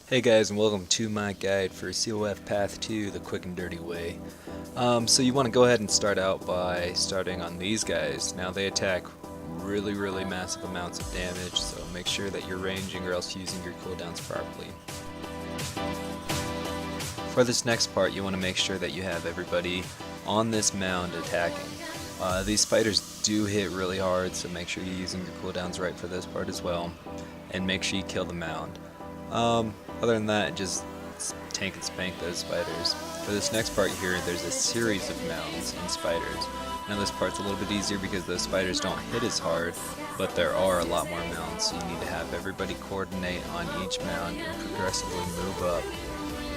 Hey guys, and welcome to my guide for CoF Path 2, the quick and dirty way. So you want to go ahead and start out by starting on these guys. Now they attack really massive amounts of damage, so make sure that you're ranging or else using your cooldowns properly. For this next part, you want to make sure that you have everybody on this mound attacking. These spiders do hit really hard, so make sure you're using your cooldowns right for this part as well, and make sure you kill the mound. Other than that, just tank and spank those spiders. For this next part here, there's a series of mounds and spiders. Now this part's a little bit easier because those spiders don't hit as hard, but there are a lot more mounds, so you need to have everybody coordinate on each mound and progressively move up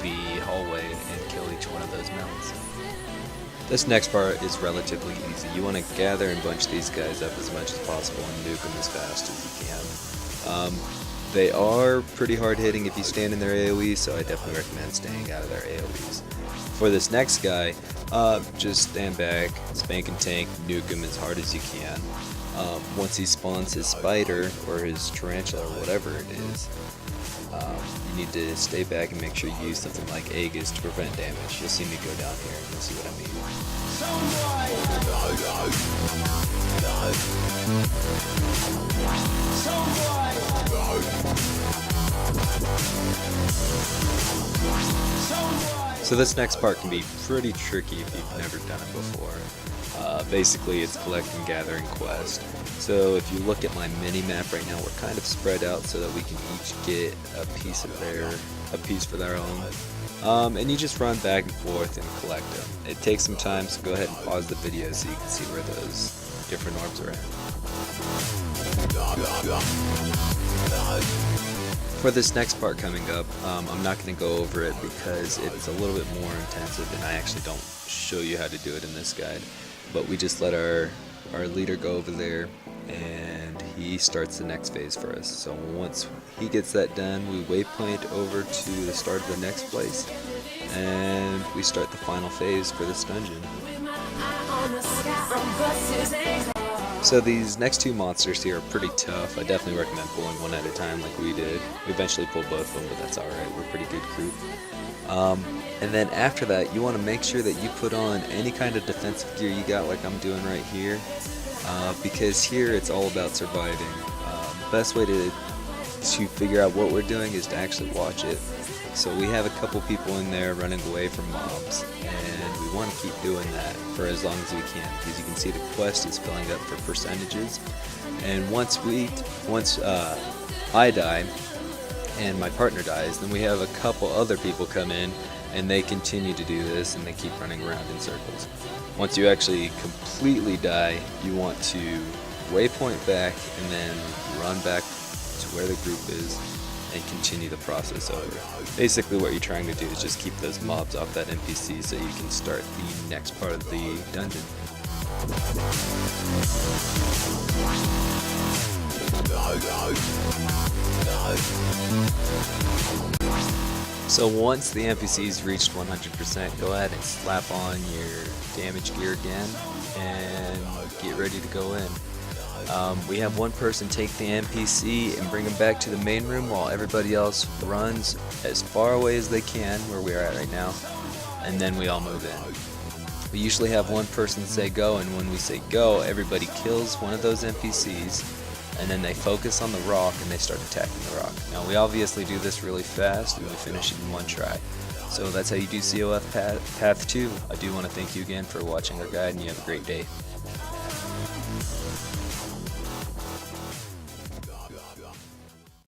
the hallway and kill each one of those mounds. This next part is relatively easy. You want to gather and bunch these guys up as much as possible and nuke them as fast as you can. They are pretty hard hitting if you stand in their AoE, so I definitely recommend staying out of their AoEs. For this next guy, just stand back, spank and tank, nuke him as hard as you can. Once he spawns his spider, or his tarantula, or whatever it is, you need to stay back and make sure you use something like Aegis to prevent damage. You'll see me go down here and you'll see what I mean. So this next part can be pretty tricky if you've never done it before. Basically it's collect and gather and quest. So if you look at my mini map right now, we're kind of spread out so that we can each get a piece for their own. And you just run back and forth and collect them. It takes some time, so go ahead and pause the video so you can see where those different orbs are at. For this next part coming up, I'm not going to go over it because it's a little bit more intensive and I actually don't show you how to do it in this guide. But we just let our leader go over there and he starts the next phase for us. So once he gets that done, we waypoint over to the start of the next place and we start the final phase for this dungeon. So these next two monsters here are pretty tough. I definitely recommend pulling one at a time like we did. We eventually pulled both of them, but that's alright. We're a pretty good group. And then after that, you want to make sure that you put on any kind of defensive gear you got like I'm doing right here. Because here it's all about surviving. The best way to figure out what we're doing is to actually watch it. So we have a couple people in there running away from mobs, and we want to keep doing that for as long as we can, because you can see the quest is filling up for percentages. And once I die and my partner dies, then we have a couple other people come in and they continue to do this and they keep running around in circles. Once you actually completely die, you want to waypoint back and then run back to where the group is and continue the process over. Basically what you're trying to do is just keep those mobs off that NPC so you can start the next part of the dungeon. So once the NPCs reached 100%, go ahead and slap on your damage gear again and get ready to go in. We have one person take the NPC and bring him back to the main room while everybody else runs as far away as they can where we are at right now, and then we all move in. We usually have one person say go, and when we say go, everybody kills one of those NPCs and then they focus on the rock and they start attacking the rock. Now we obviously do this really fast and we finish it in one try. So that's how you do CoF Path 2. I do want to thank you again for watching our guide and you have a great day.